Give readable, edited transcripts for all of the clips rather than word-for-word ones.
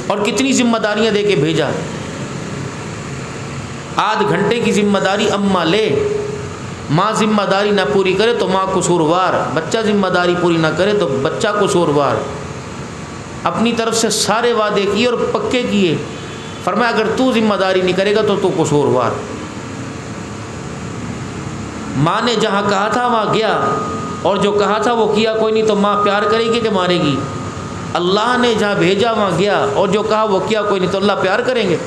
اور کتنی ذمہ داریاں دے کے بھیجا. آدھ گھنٹے کی ذمہ داری اماں لے، ماں ذمہ داری نہ پوری کرے تو ماں قصوروار، بچہ ذمہ داری پوری نہ کرے تو بچہ قصوروار. اپنی طرف سے سارے وعدے کیے اور پکے کیے. فرمایا اگر تو ذمہ داری نہیں کرے گا تو قصوروار. ماں نے جہاں کہا تھا وہاں گیا، اور جو کہا تھا وہ کیا کوئی نہیں، تو ماں پیار کرے گی کہ مارے گی؟ اللہ نے جہاں بھیجا وہاں گیا، اور جو کہا وہ کیا کوئی نہیں، تو اللہ پیار کریں گے؟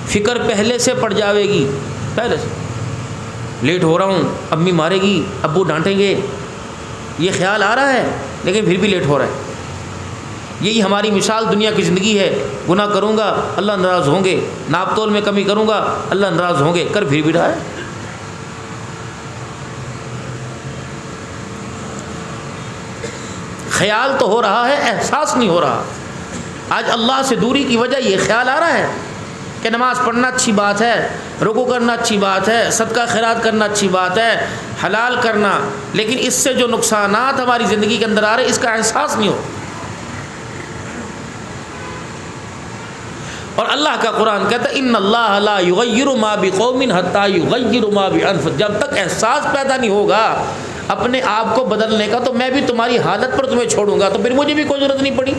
فکر پہلے سے پڑ جاوے گی، پہلے سے لیٹ ہو رہا ہوں، امی مارے گی، ابو ڈانٹیں گے، یہ خیال آ رہا ہے لیکن پھر بھی لیٹ ہو رہا ہے. یہی ہماری مثال دنیا کی زندگی ہے. گناہ کروں گا اللہ ناراض ہوں گے، ناپ تول میں کمی کروں گا اللہ ناراض ہوں گے، کر پھر بھی رہا ہے. خیال تو ہو رہا ہے، احساس نہیں ہو رہا. آج اللہ سے دوری کی وجہ یہ خیال آ رہا ہے کہ نماز پڑھنا اچھی بات ہے، رکوع کرنا اچھی بات ہے، صدقہ خیرات کرنا اچھی بات ہے، حلال کرنا، لیکن اس سے جو نقصانات ہماری زندگی کے اندر آ رہے ہیں اس کا احساس نہیں ہو. اور اللہ کا قرآن کہتا ہے ان اللہ لا یغیر ما بقوم حتی یغیروا ما بانفسہم. جب تک احساس پیدا نہیں ہوگا اپنے آپ کو بدلنے کا تو میں بھی تمہاری حالت پر تمہیں چھوڑوں گا. تو پھر مجھے بھی کوئی ضرورت نہیں پڑی.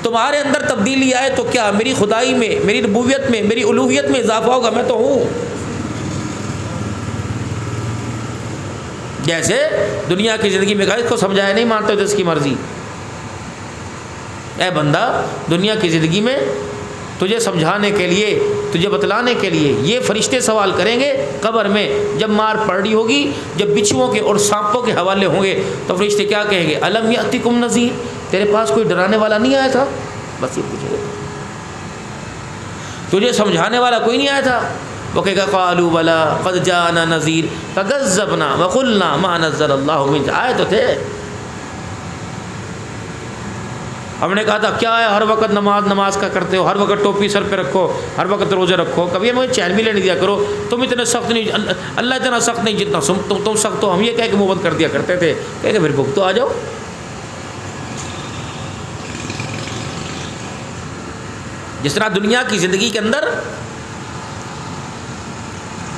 تمہارے اندر تبدیلی آئے تو کیا میری خدائی میں، میری ربوبیت میں، میری الوہیت میں اضافہ ہوگا؟ میں تو ہوں. جیسے دنیا کی زندگی میں کہا اس کو سمجھایا نہیں مانتے تو اس کی مرضی. اے بندہ دنیا کی زندگی میں تجھے سمجھانے کے لیے، تجھے بتلانے کے لیے یہ فرشتے سوال کریں گے قبر میں جب مار پڑ رہی ہوگی، جب بچھوؤں کے اور سانپوں کے حوالے ہوں گے تو فرشتے کیا کہیں گے؟ الم یاتکم نذیر، تیرے پاس کوئی ڈرانے والا نہیں آیا تھا؟ بس یہ پوچھے گا. تجھے سمجھانے والا کوئی نہیں آیا تھا؟ وہ کہے گا قالوا بلا قد جاءنا نذیر فکذبنا وقلنا ما نزل اللہ من شیء. آئے تو تھے، ہم نے کہا تھا کیا ہے ہر وقت نماز کا کرتے ہو، ہر وقت ٹوپی سر پہ رکھو، ہر وقت روزے رکھو، کبھی ہمیں چین بھی لینے دیا کرو. تم اتنے سخت نہیں، اللہ اتنا سخت نہیں جتنا تم سخت ہو. ہم یہ کہہ کے منہ بند کر دیا کرتے تھے. کہہ کہ پھر بھگتو آ جاؤ. جس طرح دنیا کی زندگی کے اندر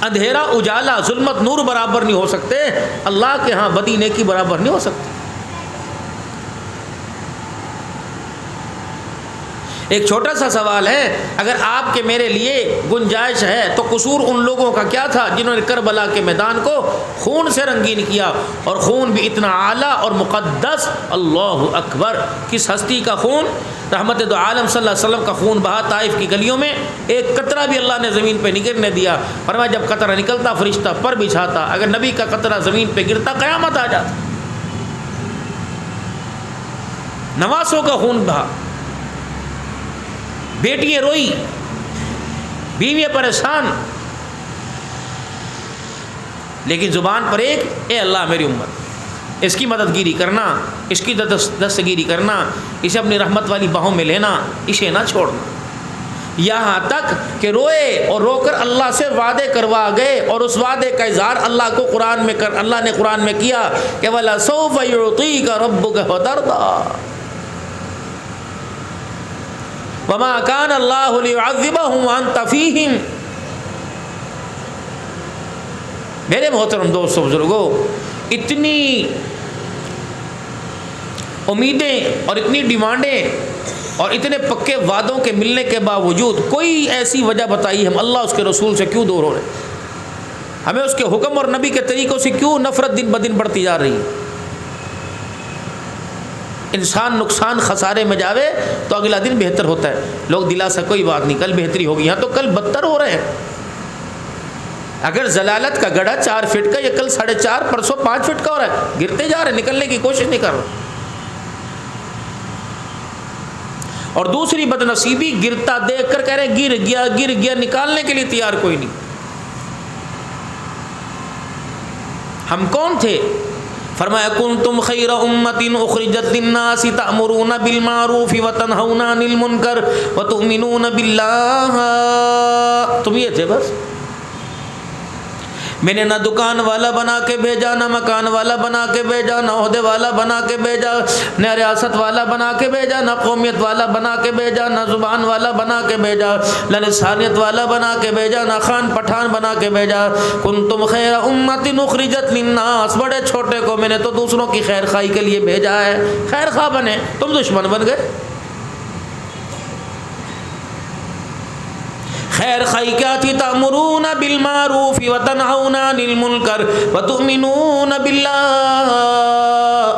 اندھیرا اجالا، ظلمت نور برابر نہیں ہو سکتے، اللہ کے ہاں بدی نیکی برابر نہیں ہو سکتی. ایک چھوٹا سا سوال ہے، اگر آپ کے میرے لیے گنجائش ہے تو قصور ان لوگوں کا کیا تھا جنہوں نے کربلا کے میدان کو خون سے رنگین کیا، اور خون بھی اتنا اعلیٰ اور مقدس. اللہ اکبر! کس ہستی کا خون؟ رحمت دو عالم صلی اللہ علیہ وسلم کا خون بہا طائف کی گلیوں میں، ایک قطرہ بھی اللہ نے زمین پہ نہیں گرنے دیا. فرمایا جب قطرہ نکلتا فرشتہ پر بچھاتا، اگر نبی کا قطرہ زمین پہ گرتا قیامت آ جاتا. نواسوں کا خون بہا، بیٹیاں روئی، بیویاں پریشان، لیکن زبان پر ایک اے اللہ میری امت، اس کی مدد گیری کرنا، اس کی دستگیری کرنا، اسے اپنی رحمت والی باہوں میں لینا، اسے نہ چھوڑنا. یہاں تک کہ روئے اور رو کر اللہ سے وعدے کروا گئے، اور اس وعدے کا اظہار اللہ کو قرآن میں اللہ نے قرآن میں کیا کہ وَلَسَوْفَ يُعْطِيكَ رَبُّكَ فَتَرْضَىٰ وَمَا كَانَ اللَّهُ لِيُعَذِّبَهُمْ وَأَنْتَ فِيهِمْ. میرے محترم دوستو بزرگو، اتنی امیدیں اور اتنی ڈیمانڈیں اور اتنے پکے وعدوں کے ملنے کے باوجود کوئی ایسی وجہ بتائی ہم اللہ اس کے رسول سے کیوں دور ہو رہے، ہمیں اس کے حکم اور نبی کے طریقوں سے کیوں نفرت دن بدن بڑھتی جا رہی ہے. انسان نقصان خسارے میں جاوے تو اگلا دن بہتر ہوتا ہے. لوگ دلاسا کوئی بات نہیں کل بہتری ہوگی، یہاں تو کل بدتر ہو رہے ہیں. اگر ضلالت کا گڑھا 4 فٹ کا، یہ کل 4.5، پرسوں 5 فٹ کا ہو رہا ہے. گرتے جا رہے ہیں، نکلنے کی کوشش نہیں کر رہے. اور دوسری بدنصیبی، گرتا دیکھ کر کہہ رہے گر گیا، نکالنے کے لیے تیار کوئی نہیں. ہم کون تھے؟ فرمایا کنتم خیر امت اخرجت للناس تأمرون بالمعروف وتنہون عن المنکر وتؤمنون باللہ. تم یہ تھے بس. میں نے نہ دکان والا بنا کے بھیجا، نہ مکان والا بنا کے بھیجا، نہ عہدے والا بنا کے بھیجا، نہ ریاست والا بنا کے بھیجا، نہ قومیت والا بنا کے بھیجا، نہ زبان والا بنا کے بھیجا، نہ لسانیت والا بنا کے بھیجا، نہ خان پٹھان بنا کے بھیجا۔ کنتم خیر امت اخرجت للناس، بڑے چھوٹے کو میں نے تو دوسروں کی خیر خواہی کے لیے بھیجا ہے، خیر خواہ بنے، تم دشمن بن گئے۔ خیر خواہی کیا تھی؟ تأمرون بالمعروف وتنہون عن المنکر وتؤمنون باللہ،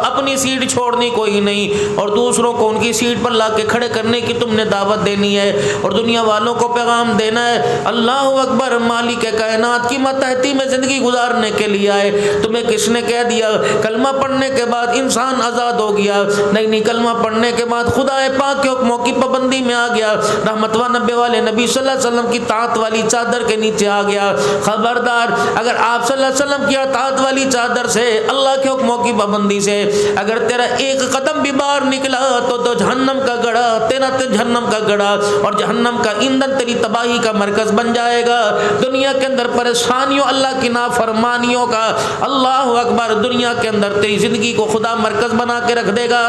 اپنی سیٹ چھوڑنی کوئی نہیں اور دوسروں کو ان کی سیٹ پر لا کے کھڑے کرنے کی تم نے دعوت دینی ہے اور دنیا والوں کو پیغام دینا ہے۔ اللہ اکبر، مالک کائنات کی ماتحتی میں زندگی گزارنے کے لیے آئے۔ تمہیں کس نے کہہ دیا کلمہ پڑھنے کے بعد انسان آزاد ہو گیا؟ نہیں، کلمہ پڑھنے کے بعد خدا پاک کے حکموں کی پابندی میں آ گیا، رحمت و نبی والے نبی صلی اللہ علیہ وسلم کی طاعت والی چادر کے نیچے آ گیا۔ خبردار، اگر آپ صلی اللہ علیہ وسلم کی اطاعت والی چادر سے، اللہ کے حکموں کی پابندی سے اگر تیرا ایک قدم بھی باہر نکلا تو جہنم کا گڑھا تیرا جہنم کا گڑھا اور جہنم کا ایندھن تیری تباہی کا مرکز بن جائے گا۔ دنیا کے اندر پریشانیوں، اللہ کی نافرمانیوں کا، اللہ اکبر، دنیا کے اندر تیری زندگی کو خدا مرکز بنا کے رکھ دے گا۔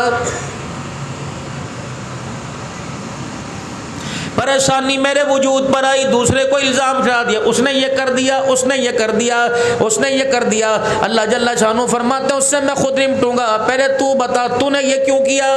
پریشانی میرے وجود پر آئی، دوسرے کو الزام چڑھا دیا، اس نے یہ کر دیا، اس نے یہ کر دیا، اس نے یہ کر دیا۔ اللہ جل شانہ فرماتے ہیں اس سے میں خود نمٹوں گا، پہلے تو بتا تو نے یہ کیوں کیا؟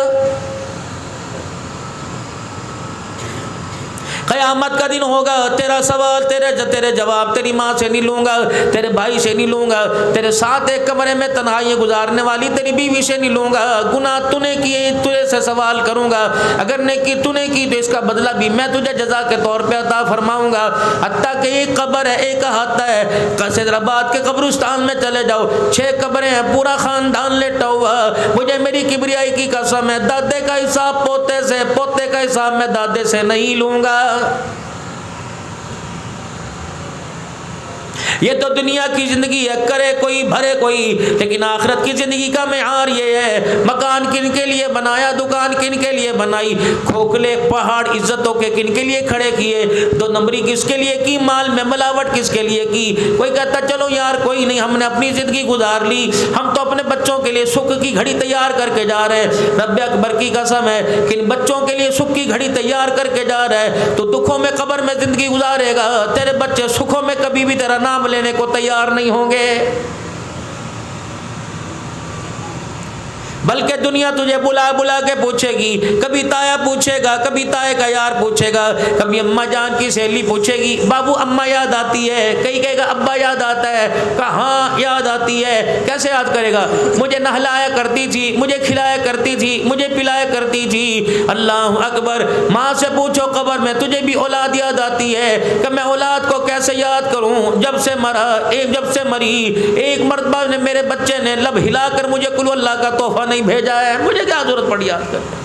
قیامت کا دن ہوگا، تیرا سوال، تیرے جواب تیری ماں سے نہیں لوں گا، تیرے بھائی سے نہیں لوں گا، تیرے ساتھ ایک کمرے میں تنہائی گزارنے والی تیری بیوی سے نہیں لوں گا۔ گناہ تو نے کیے، تجھے سے سوال کروں گا، اگر نیکی تو نے کی تو اس کا بدلہ بھی میں تجھے جزا کے طور پہ عطا فرماؤں گا۔ حتیٰ کہ ایک قبر ہے، ایک احاطہ ہے، حیدرآباد کے قبرستان میں چلے جاؤ، 6 قبریں ہیں، پورا خاندان لیٹا ہوا، مجھے میری کبریائی کی قسم ہے، دادے کا حساب پوتے سے، پوتے کا حساب میں دادے سے نہیں لوں گا۔ یہ تو دنیا کی زندگی ہے، کرے کوئی بھرے کوئی، لیکن آخرت کی زندگی کا معیار یہ ہے، مکان کن کے لیے بنایا، دکان کن کے لیے بنائی، کھوکھلے پہاڑ عزتوں کے کن کے لیے کھڑے کیے، 2 نمبری کس کے لیے کی، مال میں ملاوٹ کس کے لیے کی۔ کوئی کہتا چلو یار کوئی نہیں، ہم نے اپنی زندگی گزار لی، ہم تو اپنے بچوں کے لیے سکھ کی گھڑی تیار کر کے جا رہے ہیں، رب اکبر کی قسم ہے کن بچوں کے لیے سکھ کی گھڑی تیار کر کے جا رہا ہے، تو دکھوں میں قبر میں زندگی گزارے گا، تیرے بچے سکھوں میں کبھی بھی تیرا نام لینے کو تیار نہیں ہوں گے، بلکہ دنیا تجھے بلا بلا کے پوچھے گی، کبھی تایا پوچھے گا، کبھی تائے کا یار پوچھے گا، کبھی اماں جان کی سہیلی پوچھے گی بابو اماں یاد آتی ہے، کئی کہے گا ابا یاد آتا ہے، کہاں یاد آتی ہے، کیسے یاد کرے گا، مجھے نہلایا کرتی تھی، مجھے کھلایا کرتی تھی، مجھے پلایا کرتی تھی۔ اللہ اکبر، ماں سے پوچھو قبر میں تجھے بھی اولاد یاد آتی ہے کہ میں اولاد کو کیسے یاد کروں، جب سے مری ایک مرتبہ نے میرے بچے نے لب ہلا کر مجھے قل اللہ کا تحفہ نہیں بھیجا ہے، مجھے کیا ضرورت پڑی یاد کرنے۔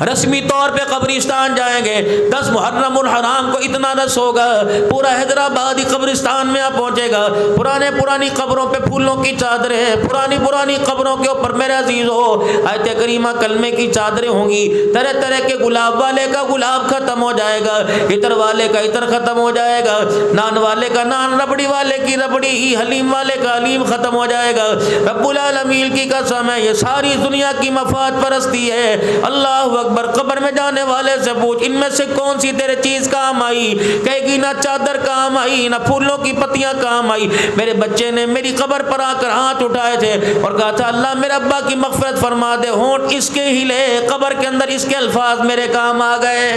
رسمی طور پہ قبرستان جائیں گے، 10 محرم الحرام کو اتنا رس ہوگا، پورا حیدرآبادی قبرستان میں آپ پہنچے گا، پرانی قبروں پہ پھولوں کی چادریں ہیں، پرانی قبروں کے اوپر میرے عزیزو آیت کریمہ کلمے کی چادریں ہوں گی، طرح طرح کے گلاب والے کا گلاب ختم ہو جائے گا، عطر والے کا عطر ختم ہو جائے گا، نان والے کا نان، ربڑی والے کی ربڑی، حلیم والے کا حلیم ختم ہو جائے گا۔ رب العالمین کی قسم ہے یہ ساری دنیا کی مفاد پرستی ہے۔ اللہ اکبر، قبر میں جانے والے سے پوچھ ان میں سے کون سی تیرے چیز کام آئی، کہے گی نہ چادر کام آئی، نہ پھولوں کی پتیاں کام آئی، میرے بچے نے میری قبر پر آ کر ہاتھ اٹھائے تھے اور کہا تھا اللہ میرے ابا کی مغفرت فرما دے، ہونٹ اس کے ہلے، قبر کے اندر اس کے الفاظ میرے کام آ گئے۔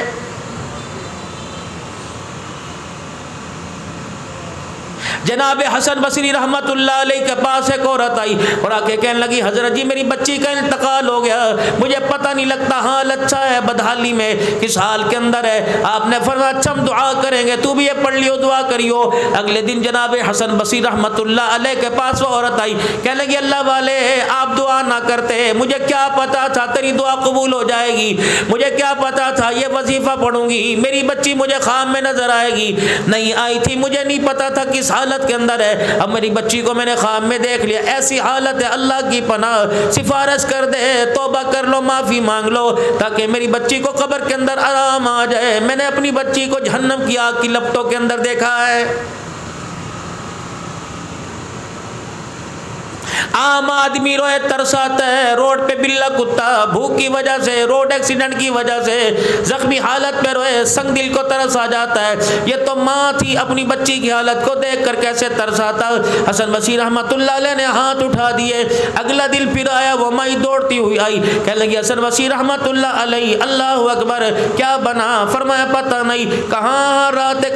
جناب حسن بصری رحمت اللہ علیہ کے پاس ایک عورت آئی اور آ کے کہنے لگی حضرت جی میری بچی کا انتقال ہو گیا، مجھے پتہ نہیں لگتا حال اچھا ہے بدحالی میں کس حال کے اندر ہے۔ آپ نے فرمایا اچھا ہم دعا کریں گے، تو بھی یہ پڑھ لیو دعا کریو۔ اگلے دن جناب حسن بصری رحمت اللہ علیہ کے پاس وہ عورت آئی، کہنے لگی اللہ والے آپ دعا نہ کرتے، مجھے کیا پتا تھا تیری دعا قبول ہو جائے گی، مجھے کیا پتا تھا یہ وظیفہ پڑھوں گی میری بچی مجھے خواب میں نظر آئے گی، نہیں آئی تھی، مجھے نہیں پتا تھا کس حال حالت کے اندر ہے، اب میری بچی کو میں نے خواب میں دیکھ لیا، ایسی حالت ہے، اللہ کی پناہ سفارش کر دے، توبہ کر لو، معافی مانگ لو تاکہ میری بچی کو قبر کے اندر آرام آ جائے۔ میں نے اپنی بچی کو جہنم کی آگ کی لپٹوں کے اندر دیکھا ہے۔ عام آدمی روئے ترساتا ہے، روڈ پہ بلا کتا بھوک کی وجہ سے، روڈ ایکسیڈنٹ کی وجہ سے زخمی حالت میں روئے، سنگ دل کو ترس آ جاتا ہے۔ یہ تو ماں تھی، اپنی بچی کی حالت کو دیکھ کر کیسے ترس آتا۔ حسن بصری رحمت اللہ علیہ نے ہاتھ اٹھا دیے، اگلا دل پھر آیا، وہ مائی دوڑتی ہوئی آئی، کہنے لگی حسن بصری رحمت اللہ علیہ، اللہ اکبر، کیا بنا؟ فرمایا پتہ نہیں کہاں، رات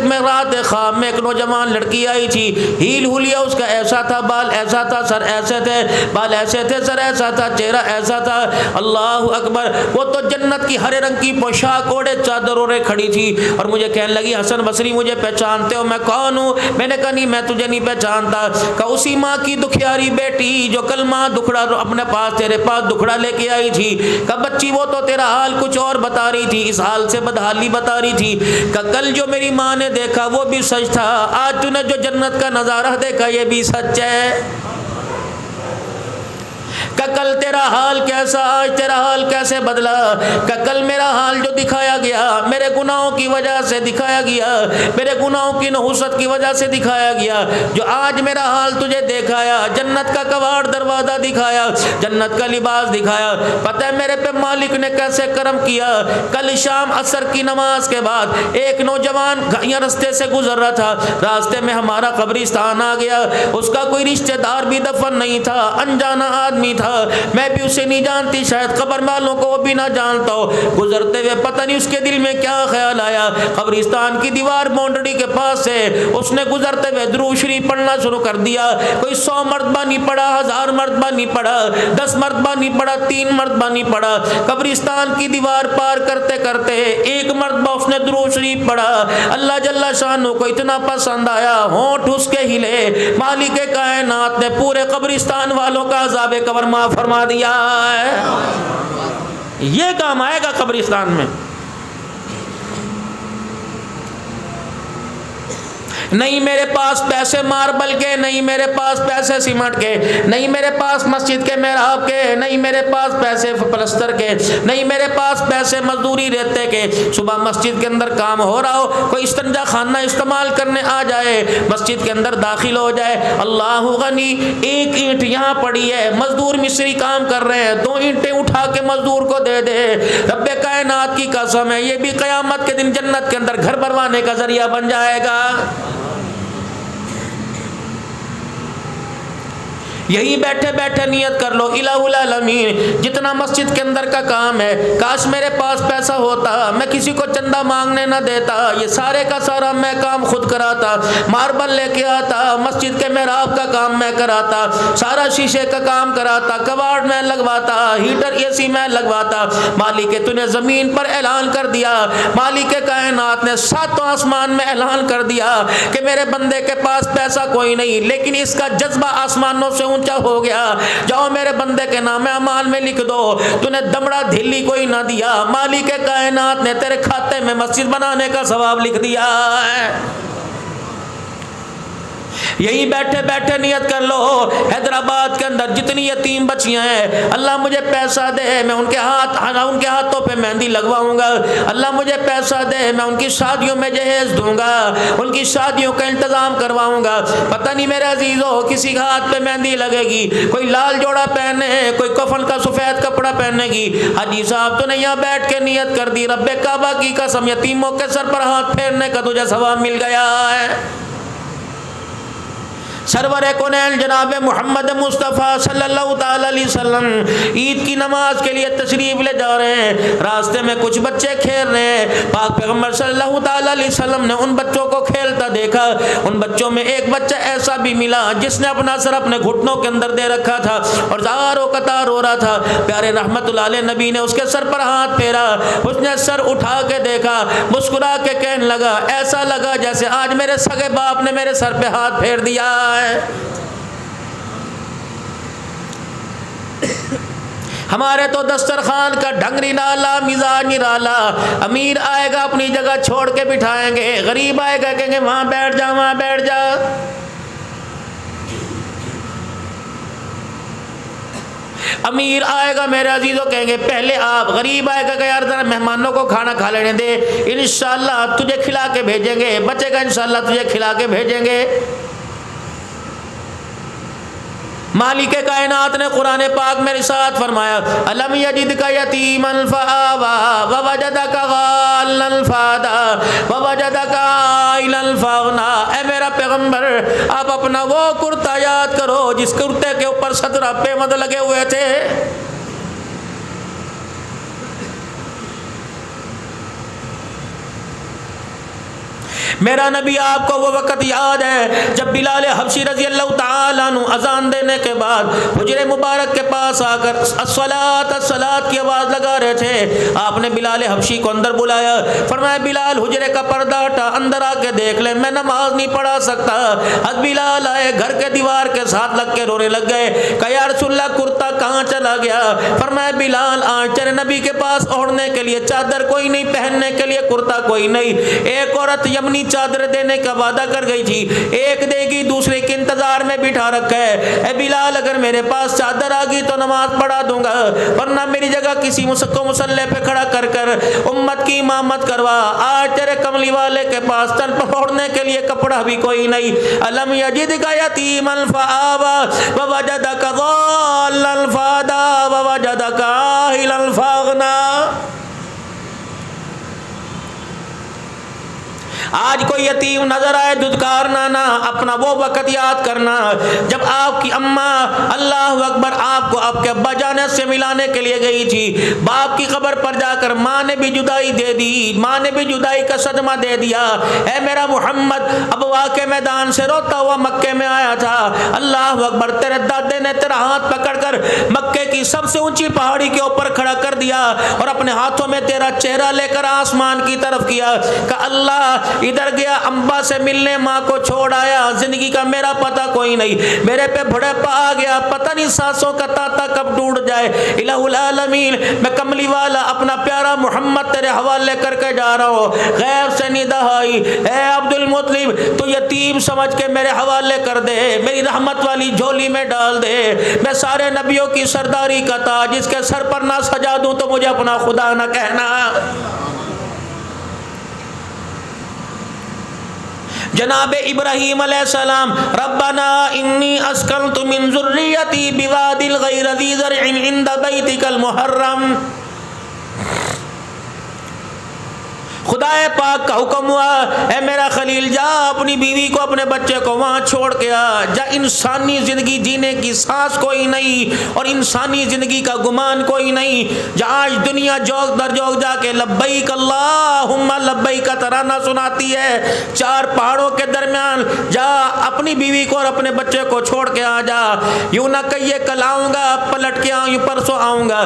خواب میں ایک نوجوان لڑکی آئی تھی، ہیل ہولیا اس کا ایسا تھا، بال ایسا تھا، سر ایسے تھے، بال ایسے تھے، سر ایسا تھا، چہرہ ایسا تھا، اللہ اکبر، وہ تو جنت کی ہرے رنگ کی پوشاک اوڑے چادر اوڑے کھڑی تھی، اور مجھے کہنے لگی حسن بصری مجھے پہچانتے ہو؟ میں کون ہوں؟ میں نے کہا نہیں میں تجھے نہیں پہچانتا۔ کہ اسی ماں کی دکھیاری بیٹی جو کل ماں دکھڑا اپنے پاس تیرے پاس دکھڑا لے کے آئی تھی، کہ بچی وہ تو تیرا حال کچھ اور بتا رہی تھی، اس حال سے بدحالی بتا رہی تھی، کہ کل جو میری ماں نے دیکھا وہ بھی سچ تھا، آج تو نے جو جنت کا نظارہ دیکھا یہ بھی سچ ہے، کہ کل تیرا حال کیسا، آج تیرا حال کیسے بدلا، کہ کل میرا حال جو دکھایا گیا میرے گناہوں کی وجہ سے دکھایا گیا، میرے گناہوں کی نحوست کی وجہ سے دکھایا گیا، جو آج میرا حال تجھے دکھایا، جنت کا کواڑ دروازہ دکھایا، جنت کا لباس دکھایا، پتہ ہے میرے پہ مالک نے کیسے کرم کیا۔ کل شام عصر کی نماز کے بعد ایک نوجوان یہاں راستے سے گزر رہا تھا، راستے میں ہمارا قبرستان آ گیا، اس کا کوئی رشتہ دار بھی دفن نہیں تھا، انجانا آدمی تھا، میں بھی اسے نہیں جانتی، شاید قبر والوں کو وہ بھی نہ جانتا ہو، گزرتے ہوئے پتہ نہیں اس کے دل میں کیا خیال آیا، قبرستان کی دیوار باؤنڈری کے پاس سے اس نے گزرتے ہوئے درود شریف پڑھنا شروع کر دیا، کوئی 100 مرتبہ نہیں پڑھا، 1000 مرتبہ نہیں پڑھا، 10 مرتبہ نہیں پڑھا، 3 مرتبہ نہیں پڑھا، قبرستان کی دیوار پار کرتے کرتے ایک مرتبہ اس نے درود شریف پڑھا، اللہ جل شانہ کو اتنا پسند آیا، ہونٹ اس کے ہلے، مالک کائنات نے پورے قبرستان والوں کا عذاب قبر معاف فرما دیا ہے۔ یہ کام آئے گا قبرستان میں۔ نہیں میرے پاس پیسے ماربل کے، نہیں میرے پاس پیسے سیمنٹ کے، نہیں میرے پاس مسجد کے محراب کے، نہیں میرے پاس پیسے پلستر کے، نہیں میرے پاس پیسے مزدوری ریتے کے، صبح مسجد کے اندر کام ہو رہا ہو، کوئی استنجا خانہ استعمال کرنے آ جائے، مسجد کے اندر داخل ہو جائے، اللہ غنی، ایک اینٹ یہاں پڑی ہے، مزدور مصری کام کر رہے ہیں، 2 اینٹیں اٹھا کے مزدور کو دے دے، رب کائنات کی قسم ہے یہ بھی قیامت کے دن جنت کے اندر گھر بنوانے کا ذریعہ بن جائے گا۔ یہی بیٹھے بیٹھے نیت کر لو، الہ العالمین جتنا مسجد کے اندر کا کام ہے، کاش میرے پاس پیسہ ہوتا، میں کسی کو چندہ مانگنے نہ دیتا، یہ سارے کا سارا میں کام خود کراتا، ماربل لے کے آتا، مسجد کے محراب کا کام میں کراتا، سارا شیشے کا کام کراتا، کباڑ میں لگواتا، ہیٹر اے سی میں لگواتا، مالک تو نے زمین پر اعلان کر دیا، مالک کائنات نے 7 آسمان میں اعلان کر دیا کہ میرے بندے کے پاس پیسہ کوئی نہیں، لیکن اس کا جذبہ آسمانوں سے اونچا ہو گیا، جاؤ میرے بندے کے نام اعمال میں لکھ دو، تو نے دمڑا دھلی کوئی نہ دیا، مالک کائنات نے تیرے کھاتے میں مسجد بنانے کا ثواب لکھ دیا ہے۔ یہی بیٹھے بیٹھے نیت کر لو، حیدرآباد کے اندر جتنی یتیم بچیاں ہیں، اللہ مجھے پیسہ دے، میں ان کے ہاتھوں پہ مہندی لگواؤں گا، اللہ مجھے پیسہ دے، میں ان کی شادیوں میں جہیز دوں گا، ان کی شادیوں کا انتظام کرواؤں گا۔ پتہ نہیں میرے عزیزو کسی کے ہاتھ پہ مہندی لگے گی، کوئی لال جوڑا پہنے، کوئی کفن کا سفید کپڑا پہنے گی، حاجی صاحب تو نے یہاں بیٹھ کے نیت کر دی، رب کعبہ کی قسم یتیموں کے سر پر ہاتھ پھیرنے کا تجھے ثواب مل گیا ہے۔ سرور کونین جناب محمد مصطفیٰ صلی اللہ تعالی علیہ وسلم عید کی نماز کے لیے تشریف لے جا رہے ہیں، راستے میں کچھ بچے کھیل رہے ہیں، پاک پیغمبر صلی اللہ تعالی علیہ وسلم نے ان بچوں کو کھیلتا دیکھا، ان بچوں میں ایک بچہ ایسا بھی ملا جس نے اپنا سر اپنے گھٹنوں کے اندر دے رکھا تھا اور زار و قطار ہو رہا تھا، پیارے رحمت اللہ علیہ نبی نے اس کے سر پر ہاتھ پھیرا، اس نے سر اٹھا کے دیکھا، مسکرا کے کہنے لگا ایسا لگا جیسے آج میرے سگے باپ نے میرے سر پہ ہاتھ پھیر دیا ہے۔ ہمارے تو دسترخوان کا ڈھنگ نرالا، مزاج نرالا، امیر آئے گا اپنی جگہ چھوڑ کے بٹھائیں گے، غریب آئے گا کہیں گے وہاں بیٹھ جا وہاں بیٹھ جا، امیر آئے گا میرے عزیزوں کہیں گے پہلے آپ، غریب آئے گا کہ یار ذرا مہمانوں کو کھانا کھا لینے دے، انشاءاللہ تجھے کھلا کے بھیجیں گے، بچے گا انشاءاللہ تجھے کھلا کے بھیجیں گے۔ مالک کائنات نے قرآن پاک میں ارشاد فرمایا الم یجدک یتیما فآوی ووجدک ضالا فہدی ووجدک عائلا فاغنی۔ اے میرا پیغمبر آپ اپنا وہ کرتا یاد کرو جس کرتے کے اوپر 17 پیمند لگے ہوئے تھے۔ میرا نبی آپ کو وہ وقت یاد ہے جب بلال حبشی رضی اللہ تعالیٰ عنہ اذان دینے کے بعد حجرے مبارک کے پاس آ کر الصلاۃ الصلاۃ کی آواز لگا رہے تھے۔ آپ نے بلال حبشی کو اندر بلایا، فرمایا بلال حجرے کا پردہ ہٹا، اندر آ کے دیکھ لے، میں نماز نہیں پڑھا سکتا۔ حضرت بلال آئے، گھر کے دیوار کے ساتھ لگ کے رونے لگ گئے کہ یا رسول اللہ کرتا کہاں چلا گیا؟ فرمایا بلال آج تیرے نبی کے پاس اوڑھنے کے لیے چادر کوئی نہیں، پہننے کے لیے کرتا کوئی نہیں۔ ایک عورت یمنی چادر دینے کا وعدہ کر گئی تھی، ایک دے گی دوسرے کے انتظار میں بٹھا رکھا ہے۔ اے بلال اگر میرے پاس چادر آ گئی تو نماز پڑھا دوں گا، ورنہ میری جگہ کسی کو مصلی پہ کھڑا کر کر امت کی امامت کروا۔ آج تیرے کملی والے کے پاس تن پکڑنے کے لیے کپڑا بھی کوئی نہیں۔ الم یجدک یتیما فآوی ووجدک ضالا فہدی ووجدک عائلا فاغنی۔ آج کوئی یتیم نظر آئے دھتکارنا نہ، اپنا وہ وقت یاد کرنا جب آپ کی اماں اللہ اکبر آپ کو آپ کے ابا جان سے ملانے کے لیے گئی تھی۔ باپ کی قبر پر جا کر ماں نے بھی جدائی دے دی، ماں نے بھی جدائی کا صدمہ دے دیا۔ اے میرا محمد ابوا کے میدان سے روتا ہوا مکے میں آیا تھا، اللہ اکبر تیرے دادے نے تیرا ہاتھ پکڑ کر مکے کی سب سے اونچی پہاڑی کے اوپر کھڑا کر دیا اور اپنے ہاتھوں میں تیرا چہرہ لے کر آسمان کی طرف کیا کہ اللہ ادھر گیا امبا سے ملنے، ماں کو چھوڑ آیا، زندگی کا میرا پتہ کوئی نہیں، میرے پہ بڑھاپا آ گیا، پتہ نہیں سانسوں کا تاتا کب ٹوٹ جائے۔ الہ العالمین میں کملی والا اپنا پیارا محمد تیرے حوالے کر کے جا رہا ہوں، غیب سے ندا آئی اے عبد المطلب تو یتیم سمجھ کے میرے حوالے کر دے، میری رحمت والی جھولی میں ڈال دے، میں سارے نبیوں کی سرداری کا تاج جس کے سر پر نہ سجا دوں تو مجھے اپنا خدا نہ کہنا۔ جناب ابراہیم علیہ السلام ربنا انی اسکنت من ذریتی بواد غیر ذی زرع عند بیتک المحرم، خدا پاک کا حکم ہوا اے میرا خلیل جا اپنی بیوی کو اپنے بچے کو وہاں چھوڑ کے آ جا، انسانی زندگی جینے کی سانس کوئی نہیں اور انسانی زندگی کا گمان کوئی نہیں، جہاں آج دنیا جوگ در جوگ جا کے لبیک اللہم لبیک کا ترانہ سناتی ہے، 4 پہاڑوں کے درمیان جا اپنی بیوی کو اور اپنے بچے کو چھوڑ کے آ جا، یوں نہ کہیے کل آؤں گا پلٹ کے آؤں یوں پرسوں آؤں گا،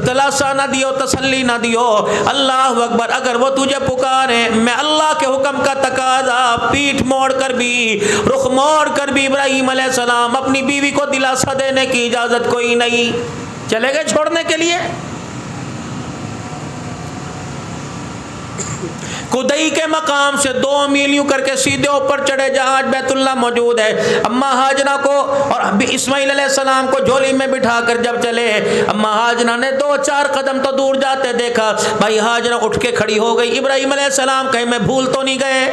دلاسا نہ دیو تسلی نہ دیو۔ اللہ اکبر اگر وہ تجھے پکارے میں اللہ کے حکم کا تقاضا پیٹھ موڑ کر بھی رخ موڑ کر بھی ابراہیم علیہ السلام اپنی بیوی کو دلاسا دینے کی اجازت کوئی نہیں، چلے گئے چھوڑنے کے لیے۔ کدئی کے مقام سے 2 میل یوں کر کے سیدھے اوپر چڑھے جہاں آج بیت اللہ موجود ہے، اماں ہاجرہ کو اور اسماعیل علیہ السلام کو جھولی میں بٹھا کر جب چلے، اماں ہاجرہ نے 2-4 قدم تو دور جاتے دیکھا، بھائی ہاجرہ اٹھ کے کھڑی ہو گئی، ابراہیم علیہ السلام کہیں میں بھول تو نہیں گئے؟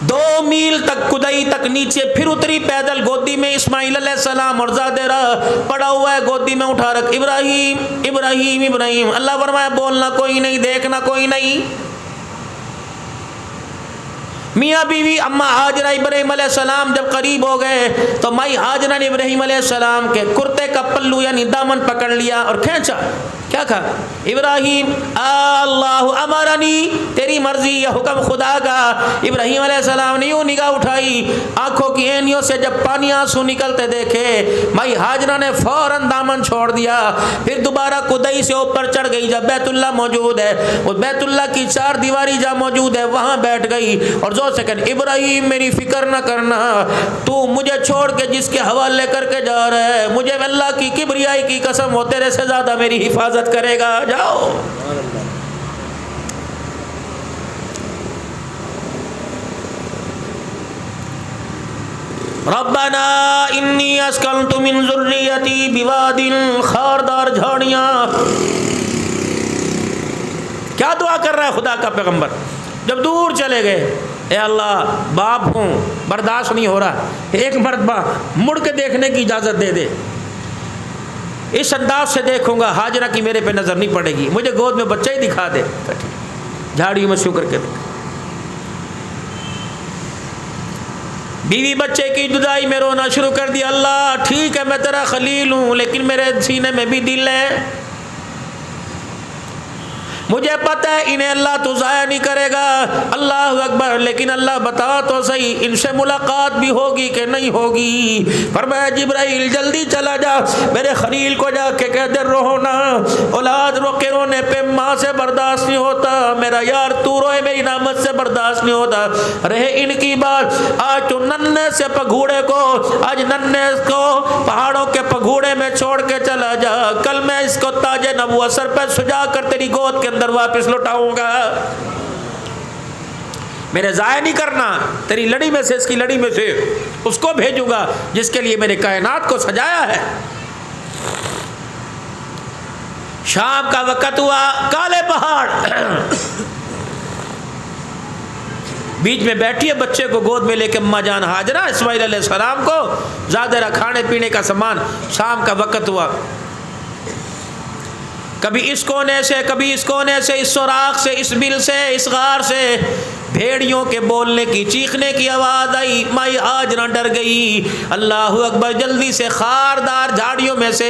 2 میل تک کدئی تک نیچے پھر اتری پیدل، گودی میں اسماعیل علیہ السلام اور زادرہ پڑا ہوا ہے، گودی میں اٹھا رکھ ابراہیم ابراہیم ابراہیم، اللہ فرمایا بولنا کوئی نہیں، دیکھنا کوئی نہیں۔ میاں بیوی اما ہاجرہ ابراہیم علیہ السلام جب قریب ہو گئے تو مائی ہاجرہ نے ابراہیم علیہ السلام کے کرتے کا پلو یعنی دامن پکڑ لیا اور کھینچا، کیا کہا ابراہیم اللہ امرنی، تیری مرضی یا حکم خدا کا۔ ابراہیم علیہ السلام نے یوں نگاہ اٹھائی، آنکھوں کی اینیوں سے جب پانی آنسو نکلتے دیکھے، مائی ہاجرہ نے فوراً دامن چھوڑ دیا، پھر دوبارہ کدئی سے اوپر چڑھ گئی جب بیت اللہ موجود ہے، وہ بیت اللہ کی 4 دیواری جہاں موجود ہے وہاں بیٹھ گئی اور زور سے کہنے ابراہیم میری فکر نہ کرنا، تو مجھے چھوڑ کے جس کے حوالے کر کے جا رہا ہے مجھے اللہ کی کبریائی کی قسم وہ تیرے سے زیادہ میری حفاظت کرے گا، جاؤ۔ ربنا انی اسکنت من ذریتی بواد، خاردار جھاڑیاں. کیا دعا کر رہا ہے خدا کا پیغمبر جب دور چلے گئے؟ اے اللہ باپ ہوں، برداشت نہیں ہو رہا، ایک مرتبہ مڑ کے دیکھنے کی اجازت دے دے، اس انداز سے دیکھوں گا ہاجرہ کی میرے پہ نظر نہیں پڑے گی، مجھے گود میں بچہ ہی دکھا دے. جھاڑیوں میں شکر کے دیکھ، بیوی بچے کی جدائی میں رونا شروع کر دیا. اللہ ٹھیک ہے میں تیرا خلیل ہوں، لیکن میرے سینے میں بھی دل ہے، مجھے پتہ ہے انہیں اللہ تو ضائع نہیں کرے گا. اللہ اکبر. لیکن اللہ بتا تو صحیح ان سے ملاقات بھی ہوگی کہ نہیں ہوگی؟ فرمایا جبرائیل جلدی چلا جا، میرے خلیل کو جا کے کہہ دے رونا، اولاد رو کے رونے پہ ماں سے برداشت نہیں ہوتا، میرا یار تو روئے میری نعمت سے برداشت نہیں ہوتا. رہے ان کی بات، آج تو ننھے سے پگھوڑے کو، آج ننھے کو پہاڑوں کے پگھوڑے میں چھوڑ کے چلا جا، کل میں اس کو تاج نبوت سر پہ سجا کر تیری گود کے اندر واپس لوٹاؤں گا. میرے ضائع نہیں کرنا، تیری لڑی میں سے، اس کی لڑی میں سے اس کو بھیجوں گا جس کے لیے میں نے کائنات کو سجایا ہے. شام کا وقت ہوا، کالے پہاڑ، بیچ میں بیٹھی ہے، بچے کو گود میں لے کے اماں جان ہاجرہ اسماعیل علیہ السلام کو زیادہ کھانے پینے کا سامان. شام کا وقت ہوا، کبھی اس کونے سے کبھی اس کونے سے، اس سوراخ سے، اس بل سے، اس غار سے بھیڑیوں کے بولنے کی، چیخنے کی آواز آئی. مائی ہاجرہ ڈر گئی. اللہ اکبر. جلدی سے خاردار جھاڑیوں میں سے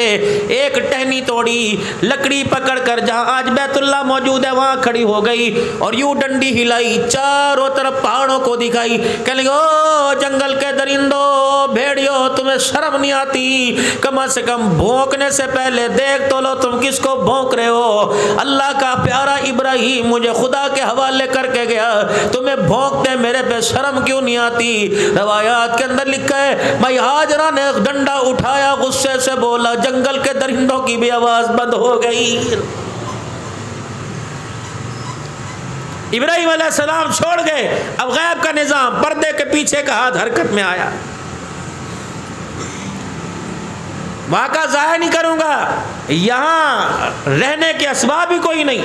ایک ٹہنی توڑی، لکڑی پکڑ کر جہاں آج بیت اللہ موجود ہے وہاں کھڑی ہو گئی اور یوں ڈنڈی ہلائی، چاروں طرف پہاڑوں کو دکھائی، کہنے لگی او جنگل کے درندوں، بھیڑیوں، تمہیں شرم نہیں آتی؟ کم از کم بھونکنے سے پہلے دیکھ تو لو تم کس کو بھونک رہے ہو. اللہ کا پیارا ابراہیم مجھے خدا کے حوالے کر کے گیا، تمہیں بھونکتے میرے پہ شرم کیوں نہیں آتی؟ روایات کے اندر لکھا ہے بھائی ہاجرہ نے ڈنڈا اٹھایا، غصے سے بولا، جنگل کے درندوں کی بھی آواز بند ہو گئی. ابراہیم علیہ السلام چھوڑ گئے. اب غیب کا نظام، پردے کے پیچھے کا ہاتھ حرکت میں آیا. وہاں کا ضائع نہیں کروں گا، یہاں رہنے کے اسباب ہی کوئی نہیں.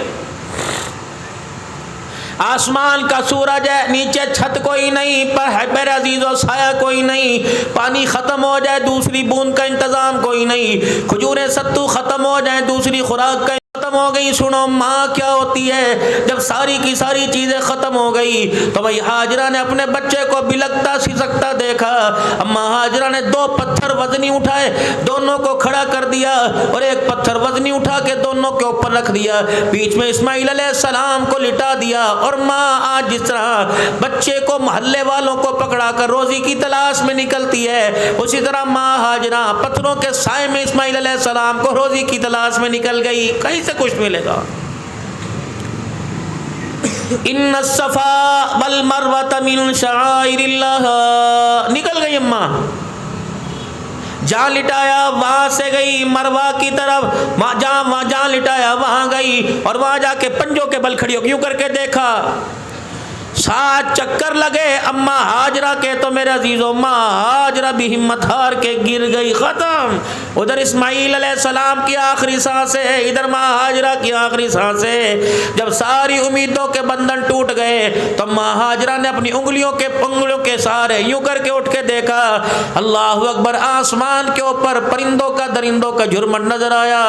آسمان کا سورج ہے، نیچے چھت کوئی نہیں، پر میرے عزیزو سایہ کوئی نہیں، پانی ختم ہو جائے دوسری بوند کا انتظام کوئی نہیں، کھجوریں ستو ختم ہو جائیں دوسری خوراک کا ختم ہو گئی. سنو ماں کیا ہوتی ہے جب ساری کی ساری چیزیں ختم ہو گئی. تو بھائی ہاجرہ نے اپنے بچے کو بلکتا سسکتا دیکھا. اما ہاجرہ نے 2 پتھر وزنی اٹھائے، دونوں کو کھڑا کر دیا، اور ایک پتھر وزنی اٹھا کے دونوں کے اوپر رکھ دیا، بیچ میں اسماعیل علیہ السلام کو لٹا دیا. اور ماں آج جس طرح بچے کو محلے والوں کو پکڑا کر روزی کی تلاش میں نکلتی ہے، اسی طرح ماں ہاجرہ پتھروں کے سائے میں اسماعیل علیہ السلام کو روزی کی تلاش میں نکل گئی. کہیں سے کچھ ملے گا. ان الصفا والمروہ من شعائر اللہ. نکل گئی اماں، جہاں لٹایا وہاں سے گئی مروہ کی طرف، جہاں لٹایا وہاں گئی، اور وہاں جا کے پنجوں کے بل کھڑی ہو کیوں کر کے دیکھا. 7 چکر لگے اماں ہاجرہ کے، تو میرے عزیزو ماں ہاجرہ بھی ہمت ہار کے گر گئی. ختم. ادھر اسماعیل علیہ السلام کی آخری سانسیں، ادھر ماں ہاجرہ کی آخری سانسیں. جب ساری امیدوں کے بندھن ٹوٹ گئے تو ماں ہاجرہ نے اپنی انگلیوں کے سہارے یوں کر کے اٹھ کے دیکھا. اللہ اکبر. آسمان کے اوپر پرندوں کا درندوں کا جھرمٹ نظر آیا.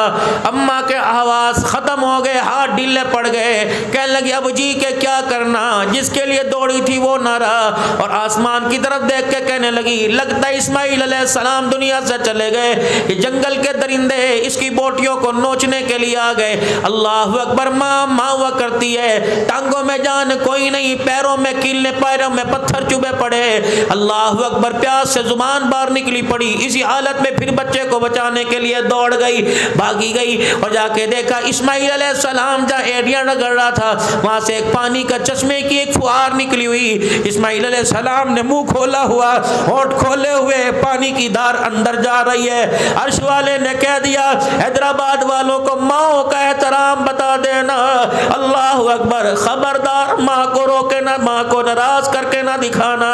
اماں کے حواس ختم ہو گئے، ہاتھ ڈھیلے پڑ گئے. کہنے لگی اب جی کے کیا کرنا، جس کے لیے دوڑی تھی وہ نہ رہا. اور آسمان کی طرف دیکھ کے کہنے لگی لگتا ہے اسماعیل علیہ السلام دنیا سے چلے گئے، یہ جنگل کے درندے اس کی بوٹیوں کو نوچنے کے لیے آ گئے. اللہ اکبر. ماں ہوا کرتی ہے، ٹانگوں میں جان کوئی نہیں، پیروں میں کیلنے، پیروں میں پتھر چبھے پڑے. اللہ اکبر. پیاس سے زبان باہر نکلی پڑی. اسی حالت میں پھر بچے کو بچانے کے لیے دوڑ گئی، بھاگی گئی، اور جا کے دیکھا اسماعیل علیہ السلام جہاں ایڑیاں رگڑ رہا تھا وہاں سے ایک پانی کا چشمے کی ایک فوار باہر نکلی ہوئی. اسماعیل علیہ السلام نے منہ کھولا ہوا, ہونٹ کھولے ہوئے, پانی کی دھار اندر جا رہی ہے. عرش والے نے کہہ دیا حیدرآباد والوں کو ماں کا احترام بتا دینا. اللہ اکبر. خبردار ماں کو روکے نہ, ماں کو ناراض کر کے نہ دکھانا.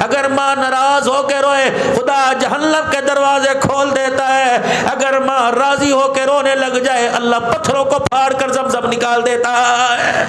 اگر ماں ناراض ہو کے روئے خدا جہنم کے دروازے کھول دیتا ہے. اگر ماں راضی ہو کے رونے لگ جائے اللہ پتھروں کو پھاڑ کر زمزم نکال دیتا ہے.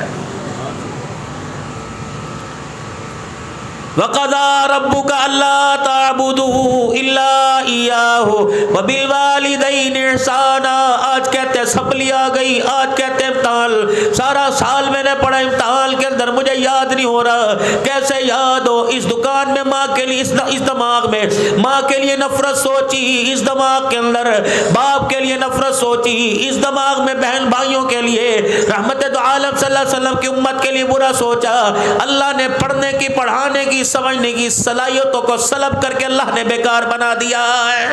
وَقَضَىٰ رَبُّكَ أَلَّا تَعْبُدُوا إِلَّا إِيَّاهُ وَبِالْوَالِدَيْنِ إِحْسَانًا. آج کہتے ہیں سپلی آ گئی, آج کہتے ہیں امتحان. سارا سال میں نے پڑھا, امتحان کے اندر مجھے یاد نہیں ہو رہا. کیسے یاد ہو؟ اس دکان میں ماں کے لیے, اس دماغ میں ماں کے لیے نفرت سوچی, اس دماغ کے اندر باپ کے لیے نفرت سوچی, اس دماغ میں بہن بھائیوں کے لیے, رحمت دو عالم صلی اللہ علیہ وسلم کی امت کے لیے برا سوچا. اللہ نے پڑھنے کی, پڑھانے کی, سمجھنے کی صلاحیتوں کو سلب کر کے اللہ نے بیکار بنا دیا ہے.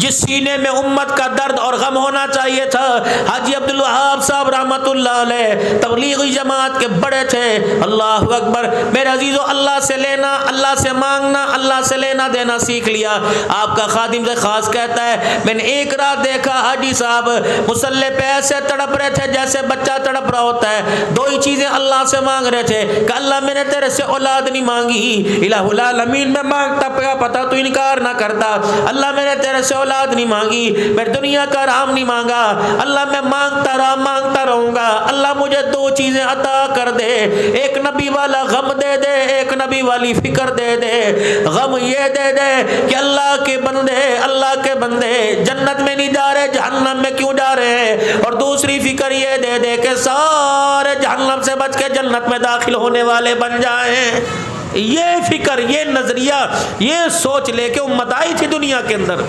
جس سینے میں امت کا درد اور غم ہونا چاہیے تھا. حاجی عبدالوہاب صاحب رحمت اللہ علیہ تبلیغی جماعت کے بڑے تھے. اللہ اکبر. میرے عزیزو, اللہ سے لینا, اللہ سے مانگنا, اللہ سے لینا دینا سیکھ لیا. آپ کا خادم سے خاص کہتا ہے میں نے ایک رات دیکھا حاجی صاحب مصلی پہ ایسے تڑپ رہے تھے جیسے بچہ تڑپ رہا ہوتا ہے. دو ہی چیزیں اللہ سے مانگ رہے تھے کہ اللہ میں نے تیرے سے اولاد نہیں مانگی, الہ العالمین میں مانگتا پیا پتا تو انکار نہ کرتا. اللہ میں نے تیرے سے اولاد نہیں مانگی, میں دنیا کا رام نہیں مانگا, اللہ میں مانگتا رہوں گا. اللہ مجھے دو چیزیں عطا کر دے, ایک نبی والا غم دے دے, ایک نبی والی فکر دے دے. غم یہ دے دے کہ اللہ کے بندے جنت میں نہیں جا رہے, جہنم میں کیوں جا رہے ہیں, اور دوسری فکر یہ دے دے کہ سارے جہنم سے بچ کے جنت میں داخل ہونے والے بن جائیں. یہ فکر, یہ نظریہ, یہ سوچ لے کے امت آئی تھی دنیا کے اندر.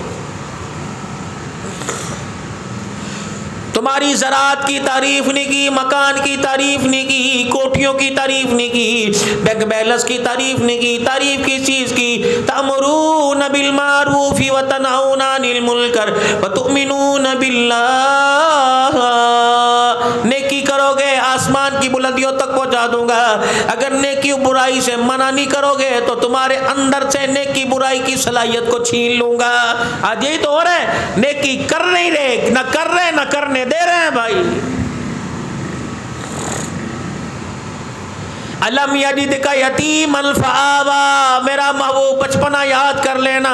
تمہاری زراعت کی تعریف نہیں کی, مکان کی تعریف نہیں کی, کوٹھیوں کی تعریف نہیں کی, بینک بیلنس کی تعریف نہیں کی. تعریف کس چیز کی؟ تأمرون بالمعروف وتنہون عن المنکر وتؤمنون باللہ. نیکی کرو گے آسمان کی بلندیوں تک پہنچا دوں گا. اگر نیکی برائی سے منع نہیں کرو گے تو تمہارے اندر سے نیکی برائی کی صلاحیت کو چھین لوں گا. آج یہی تو ہو رہا ہے, نیکی کر نہیں رہے, نہ کر رہے نہ کرنے دے رہے ہیں بھائی. علم یجدک یتیما فآویٰ. میرا محبوب بچپنا یاد کر لینا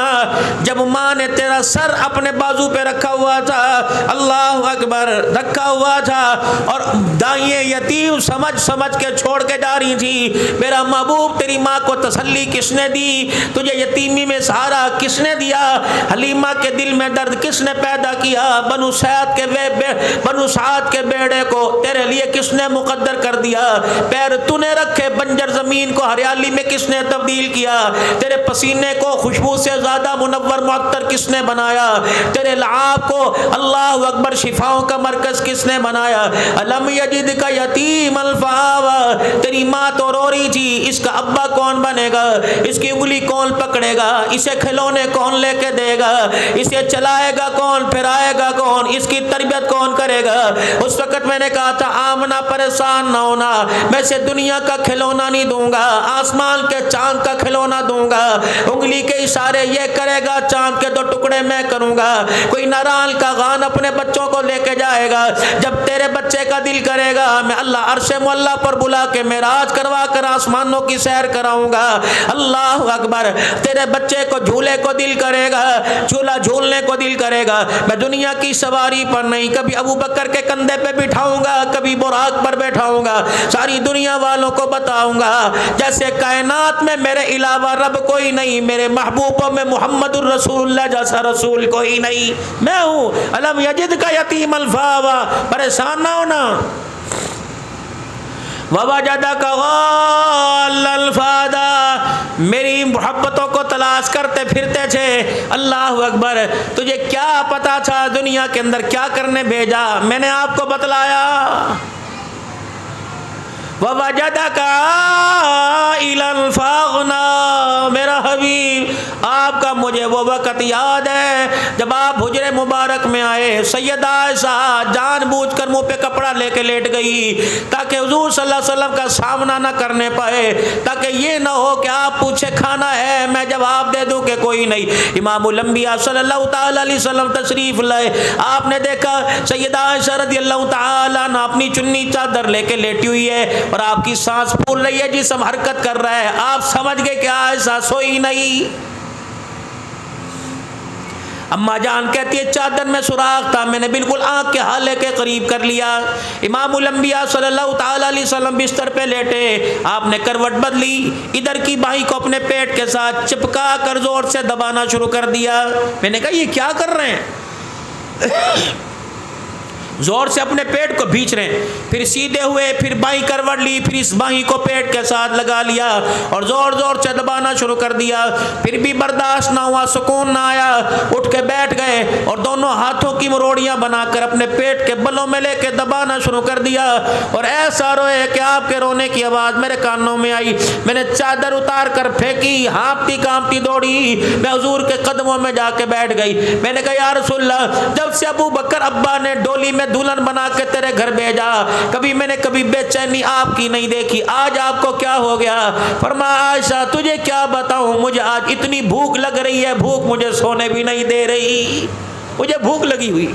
جب ماں نے تیرا سر اپنے بازو پہ رکھا ہوا تھا, اللہ اکبر, رکھا ہوا تھا, اور دائیں یتیم سمجھ کے چھوڑ کے جا رہی تھی. میرا محبوب تیری ماں کو تسلی کس نے دی؟ تجھے یتیمی میں سہارا کس نے دیا؟ حلیمہ کے دل میں درد کس نے پیدا کیا؟ بنو سعد کے بیڑے کو تیرے لیے کس نے مقدر کر دیا؟ پیر تو نے رکھے بنجر زمین کو ہریالی میں کس نے تبدیل کیا؟ تیرے پسینے کو خوشبو سے زیادہ منور معطر کس نے بنایا؟ تیرے لعاب کو اللہ اکبر شفاؤں کا مرکز کس نے بنایا؟ علم یجدک یتیما فآویٰ. تیری ماں تو رو رہی تھی, اس کا ابا کون بنے گا, اس کی انگلی کون پکڑے گا, اسے کھلونے کون لے کے دے گا, اسے چلائے گا کون, پھرائے گا کون, اس کی تربیت کون کرے گا؟ اس وقت میں نے کہا تھا آمنہ پریشان نہ ہونا, میں سے دنیا کا کھلونا نہیں دوں گا, آسمان کے چاند کا کھلونا دوں گا. انگلی کے اشارے یہ کرے گا, چاند کے 2 ٹکڑے میں کروں گا. کوئی نارال کا غان اپنے بچوں کو لے کے جائے گا, جب تیرے بچے کا دل کرے گا میں اللہ عرش معلیٰ پر بلا کے معراج کروا کر آسمانوں کی سیر کراؤں گا. اللہ اکبر. تیرے بچے کو جھولے کو دل کرے گا, جھولا جھولنے کو دل کرے گا, میں دنیا کی سواری پر نہیں, کبھی ابو بکر کے کندھے پہ بٹھاؤں گا, کبھی براق پر بیٹھاؤں گا, ساری دنیا والوں کو بتاؤں گا جیسے کائنات میں میرے علاوہ رب کوئی نہیں, میرے محبوبوں میں محمد الرسول اللہ جیسا رسول کوئی نہیں, میں ہوں. علم یجدک یتیما فآویٰ. پریشان نہ ہونا. ووجدک غالًا فہدیٰ. میری محبتوں کو تلاش کرتے پھرتے تھے. اللہ اکبر. تجھے کیا پتا تھا دنیا کے اندر کیا کرنے بھیجا؟ میں نے آپ کو بتلایا. وَوَجَدَكَ عَائِلًا فَأَغْنَىٰ. میرا حبیب آپ کا مجھے وہ وقت یاد ہے جب آپ حجرے مبارک میں آئے، سیدہ عائشہ جان بوجھ کر منہ پہ کپڑا لے کے لیٹ گئی تاکہ حضور صلی اللہ علیہ وسلم کا سامنا نہ کرنے پائے، تاکہ یہ نہ ہو کہ آپ پوچھے کھانا ہے میں جواب دے دوں کہ کوئی نہیں۔ امام الانبیاء صلی اللہ تعالی علیہ وسلم تشریف لائے، آپ نے دیکھا سیدہ عائشہ رضی اللہ تعالی عنہ اپنی چنی چادر لے کے لیٹی ہوئی ہے اور آپ کی سانس پھول رہی ہے، جسم حرکت کر رہا ہے، آپ سمجھ گئے کہ عائشہ سوئی نہیں۔ اما جان کہتی ہے چادر میں سوراخ تھا، میں نے بالکل آنکھ کے حالے کے قریب کر لیا۔ امام الانبیاء صلی اللہ تعالی علیہ وسلم بستر پہ لیٹے، آپ نے کروٹ بدلی، ادھر کی باہیں کو اپنے پیٹ کے ساتھ چپکا کر زور سے دبانا شروع کر دیا۔ میں نے کہا یہ کیا کر رہے ہیں؟ زور سے اپنے پیٹ کو بھینچ رہے ہیں، پھر سیدھے ہوئے، پھر بائیں کروٹ لی، پھر اس بائیں کو پیٹ کے ساتھ لگا لیا اور زور زور سے دبانا شروع کر دیا۔ پھر بھی برداشت نہ ہوا، سکون نہ آیا، اٹھ کے بیٹھ گئے اور دونوں ہاتھوں کی مروڑیاں بنا کر اپنے پیٹ کے بلوں میں لے کے دبانا شروع کر دیا اور ایسا روئے کہ آپ کے رونے کی آواز میرے کانوں میں آئی۔ میں نے چادر اتار کر پھینکی، ہانپتی کانپتی دوڑی میں حضور کے قدموں میں جا کے بیٹھ گئی۔ میں نے کہا یا رسول اللہ، جب سے ابو بکر ابا نے ڈولی میں دلہن بنا کے تیرے گھر بھیجا، کبھی میں نے کبھی بے چینی آپ کی نہیں دیکھی، آج آپ کو کیا ہو گیا؟ فرمایا عائشہ تجھے کیا بتاؤں، مجھے آج اتنی بھوک لگ رہی ہے، بھوک مجھے سونے بھی نہیں دے رہی، مجھے بھوک لگی ہوئی،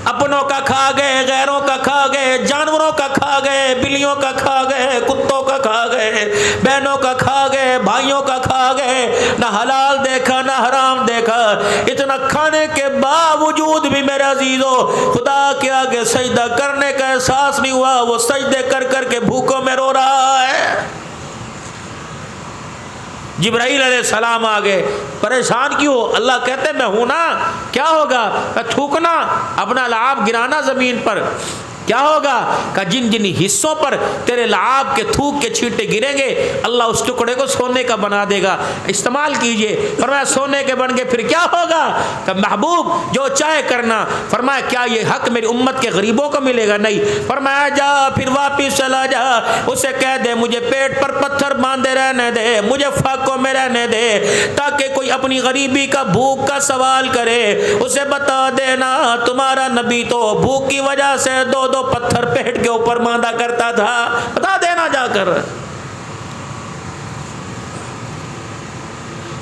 اپنوں کا کھا گئے، غیروں کا کھا گئے، جانوروں کا کھا گئے، بلیوں کا کھا گئے، کتوں کا کھا گئے، بہنوں کا کھا گئے، بھائیوں کا کھا گئے، نہ حلال دیکھا نہ حرام دیکھا۔ اتنا کھانے کے باوجود بھی میرے عزیزو خدا کے آگے سجدہ کرنے کا احساس نہیں ہوا، وہ سجدے کر کر کے بھوکوں میں رو رہا ہے۔ جبرائیل علیہ السلام آگے، پریشان کیوں؟ اللہ کہتے میں ہوں نا، کیا ہوگا؟ کہ تھوکنا، اپنا لعاب گرانا زمین پر، کیا ہوگا؟ کہ جن جن حصوں پر تیرے لعاب کے تھوک کے چھینٹے گریں گے اللہ اس ٹکڑے کو سونے کا بنا دے گا، استعمال کیجئے۔ فرمایا سونے کے بن گئے، پھر کیا ہوگا؟ کہ محبوب جو چاہے کرنا۔ فرمایا کیا یہ حق میری امت کے غریبوں کو ملے گا؟ نہیں۔ فرمایا جا پھر واپس چلا جا، اسے کہہ دے مجھے پیٹ پر پتھر باندھے رہنے دے، مجھے فاقوں میں رہنے دے، تاکہ کوئی اپنی غریبی کا بھوک کا سوال کرے اسے بتا دینا تمہارا نبی تو بھوک کی وجہ سے دو پتھر پیٹ کے اوپر باندھا کرتا تھا، بتا دینا جا کر۔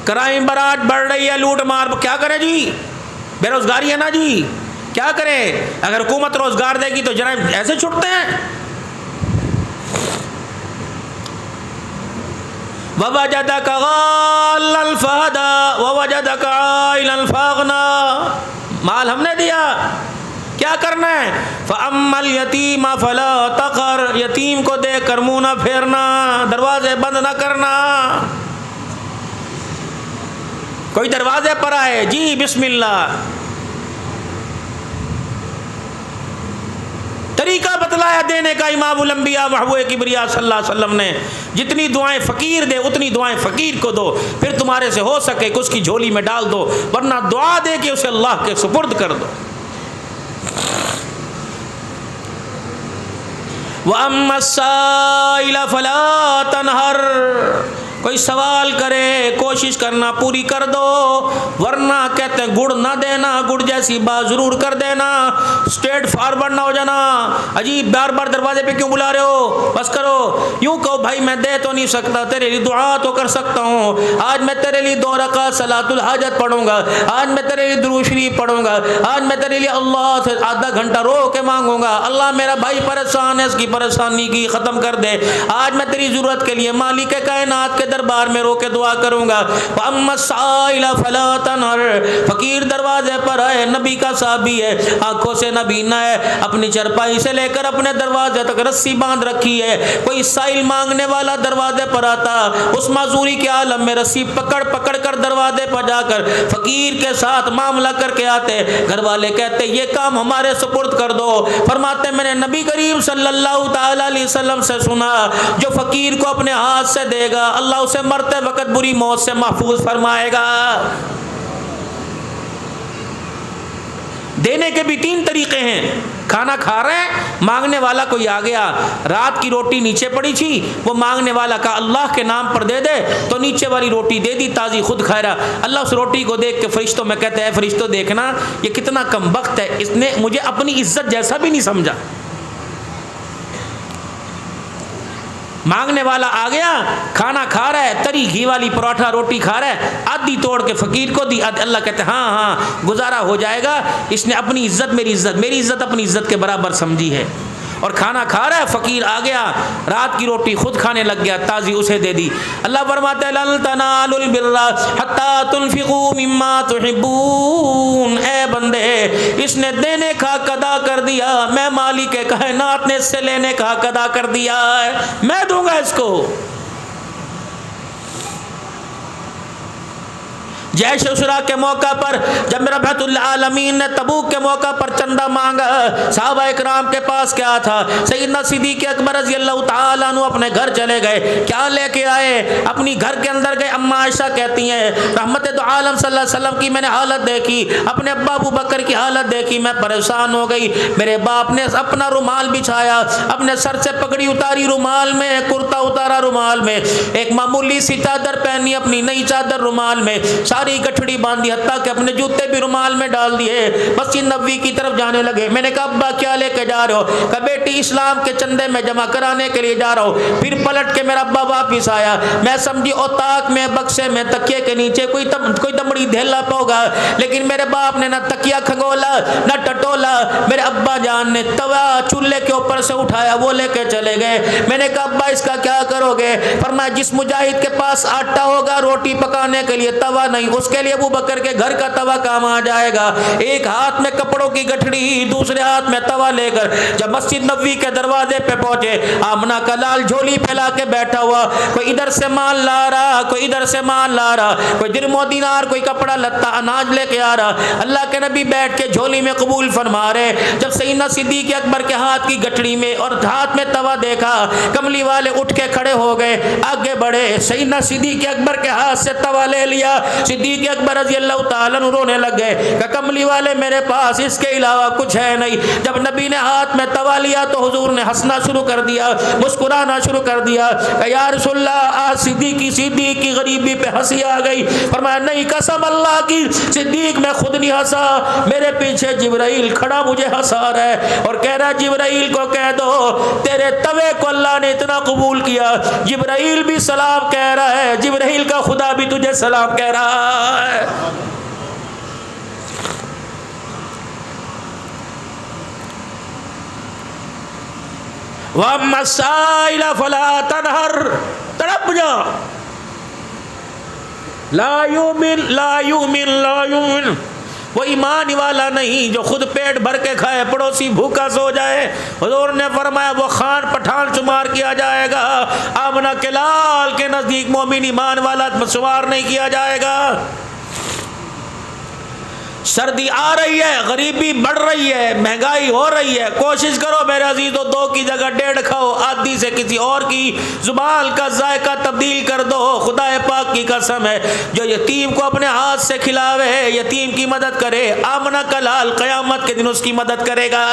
کرائم برات بڑھ رہی ہے، لوٹ مار، کیا کرے جی؟ بے روزگاری ہے نا جی، کیا کرے؟ اگر حکومت روزگار دے گی تو جرائم ایسے چھٹتے ہیں۔ وَوَجَدَكَ غَالًّا فَهَدَىٰ وَوَجَدَكَ عَائِلًا فَأَغْنَىٰ، مال ہم نے دیا، کیا کرنا ہے؟ فَأَمَّا الْيَتِيمَ فَلَا تَقْهَرْ، یتیم کو دیکھ کر منہ نہ پھیرنا، دروازے بند نہ کرنا۔ کوئی دروازے پر آئے جی بسم اللہ، طریقہ بتلایا دینے کا امام الانبیاء محبوب کبریا صلی اللہ علیہ وسلم نے۔ جتنی دعائیں فقیر دے اتنی دعائیں فقیر کو دو، پھر تمہارے سے ہو سکے کہ اس کی جھولی میں ڈال دو، ورنہ دعا دے کے اسے اللہ کے سپرد کر دو۔ وَأَمَّا السَّائِلَ فَلَا تَنْهَرْ، کوئی سوال کرے کوشش کرنا پوری کر دو، ورنہ کہتے ہیں گڑ نہ دینا، گڑ جیسی بات ضرور کر دینا، اسٹریٹ فارورڈ نہ ہو جانا، عجیب بار بار دروازے پہ کیوں بلا رہے ہو، بس کرو، یوں کہو بھائی میں دے تو نہیں سکتا، تیرے لیے دعا تو کر سکتا ہوں، آج میں تیرے لیے 2 رکعت صلاۃ الحاجت پڑھوں گا، آج میں تیرے لیے درود شریف پڑھوں گا، آج میں تیرے لیے اللہ سے آدھا گھنٹہ رو کے مانگوں گا، اللہ میرا بھائی پریشان ہے، اس کی پریشانی کی ختم کر دے، آج میں تیری ضرورت کے لیے مالک کائنات کے دربار میں رو کے دعا کروں گا۔ وَأَمَّا السَّائِلَ فَلَا تَنْهَرْ، فقیر دروازے پر آئے، نبی کا صحابی ہے، آنکھوں سے نبینا ہے، اپنی چرپائی سے لے کر اپنے دروازے تک رسی باندھ رکھی ہے، کوئی سائل مانگنے والا دروازے پر آتا، اس معذوری کے عالم میں رسی پکڑ پکڑ کر دروازے پر جا کر فقیر کے ساتھ معاملہ کر کے آتے، گھر والے کہتے یہ کام ہمارے سپرد کر دو، فرماتے میں نے نبی کریم صلی اللہ تعالی علیہ وسلم سے سنا جو فقیر کو اپنے ہاتھ سے دے گا اللہ اسے مرتے وقت بری موت سے محفوظ فرمائے گا۔ دینے کے بھی 3 طریقے ہیں، کھانا کھا رہے ہیں, مانگنے والا کوئی آ گیا, رات کی روٹی نیچے پڑی تھی, وہ مانگنے والا کہا اللہ کے نام پر دے دے, تو نیچے والی روٹی دے دی تازی, خود کھا رہا. اللہ اس روٹی کو دیکھ کے فرشتوں میں کہتے ہیں فرشتوں دیکھنا یہ کتنا کم بخت ہے, اس نے مجھے اپنی عزت جیسا بھی نہیں سمجھا. مانگنے والا آ گیا, کھانا کھا رہا ہے, تری گھی والی پراٹھا روٹی کھا رہا ہے, آدھی توڑ کے فقیر کو دی. اللہ کہتے ہیں ہاں ہاں گزارا ہو جائے گا, اس نے اپنی عزت میری عزت اپنی عزت کے برابر سمجھی ہے. اور کھانا کھا رہا ہے, فقیر آ گیا, رات کی روٹی خود کھانے لگ گیا, تازی اسے دے دی. اللہ فرماتا ہے لن تنالوا البر حتی تنفقوا مما تحبون. اے بندے, اس نے دینے کا حق ادا کر دیا, میں مالک کائنات نے اس سے لینے کا حق ادا کر دیا ہے, میں دوں گا اس کو. جیش اسرا کے موقع پر جب رحمت العالمین نے تبوک کے موقع پر چندہ مانگا, صحابہ اکرام کے پاس کیا تھا؟ سیدنا صدیق اکبر رضی اللہ تعالیٰ عنہ اپنے گھر چلے گئے, کیا لے کے آئے؟ اپنی گھر کے اندر گئے. اما عائشہ کہتی ہیں رحمت دو عالم صلی اللہ علیہ وسلم کی میں نے حالت دیکھی, اپنے ابا ابو بکر کی حالت دیکھی, میں پریشان ہو گئی. میرے باپ نے اپنا رومال بچھایا, اپنے سر سے پگڑی اتاری رومال میں, کرتا اتارا رومال میں, ایک معمولی سی چادر پہنی اپنی نئی چادر رومال میں, ساری گٹھڑی باندھی, حتیٰ کہ اپنے جوتے بھی رومال میں ڈال دیے, مسجد نبوی کی طرف جانے لگے. میں نے کہا ابا کیا لے کے جا رہے ہو؟ کہ بیٹی اسلام کے چندے میں جمع کرانے کے لیے جا رہا ہوں. پھر پلٹ کے میرا ابا واپس آیا, میں سمجھی اوتاق میں بکسے میں تکیے کے نیچے کوئی دمڑی دھیلا ہوگا, لیکن میرے باپ نے نہ تکیا کھنگولا نہ ٹٹولا. میرے ابا جان نے توا چولہے کے اوپر سے اٹھایا, وہ لے کے چلے گئے. میں نے کہا ابا اس کا کیا کرو گے؟ فرمایا جس مجاہد کے پاس آٹا ہوگا روٹی پکانے کے لیے توا نہیں, اس کے لیے ابو بکر کے گھر کا توا کام آ جائے گا. ایک ہاتھ میں کپڑوں کی گٹھڑی, دوسرے ہاتھ میں توا لے کر جب مسجد نبوی کے دروازے پہ پہنچے, آمنہ کا لال جھولی پھیلا کے بیٹھا ہوا, کوئی ادھر سے مال لا رہا, کوئی ادھر سے مال لا رہا, کوئی درم و دینار, کوئی کپڑا لتا اناج لے کے آ رہا. اللہ کے نبی بیٹھ کے جھولی میں قبول فرما رہے. جب سیدنا صدیق اکبر کے ہاتھ کی گٹھڑی میں اور ہاتھ میں توا دیکھا, کملی والے اٹھ کے کھڑے ہو گئے, آگے بڑھے, سیدنا صدیق اکبر کے ہاتھ سے توا لے لیا. صدیق اکبر رضی اللہ تعالیٰ عنہ رونے لگ گئے کہ کملی والے میرے پاس اس کے علاوہ کچھ ہے نہیں. جب نبی نے ہاتھ میں توا لیا تو حضور نے ہنسنا شروع کر دیا, مسکرانا شروع کر دیا کہ یا رسول اللہ آج صدیق کی غریبی پہ ہنسی آ گئی. فرمایا نہیں, قسم اللہ کی صدیق میں خود نہیں ہنسا, میرے پیچھے جبرائیل کھڑا مجھے ہنسا رہا ہے اور کہہ رہا ہے جبرائیل کو کہہ دو تیرے توے کو اللہ نے اتنا قبول کیا. جبرائیل بھی سلام کہہ رہا ہے, جبرائیل کا خدا بھی تجھے سلام کہہ رہا ہے. وَأَمَّا السَّائِلَ فَلَا تَنْهَرْ, تڑپ جا. لا یؤمن, وہ ایمان والا نہیں جو خود پیٹ بھر کے کھائے پڑوسی بھوکا سو جائے. حضور نے فرمایا وہ خان پٹھان شمار کیا جائے گا, آمنہ کے لال کے نزدیک مومن ایمان والا شمار نہیں کیا جائے گا. سردی آ رہی ہے, غریبی بڑھ رہی ہے, مہنگائی ہو رہی ہے, کوشش کرو میرے عزیزو 2 کی جگہ 1.5 کھاؤ, آدھی سے کسی اور کی زبان کا ذائقہ تبدیل کر دو. خدا پاک کی قسم ہے جو یتیم کو اپنے ہاتھ سے کھلاوے, یتیم کی مدد کرے, آمنہ کا لال قیامت کے دن اس کی مدد کرے گا.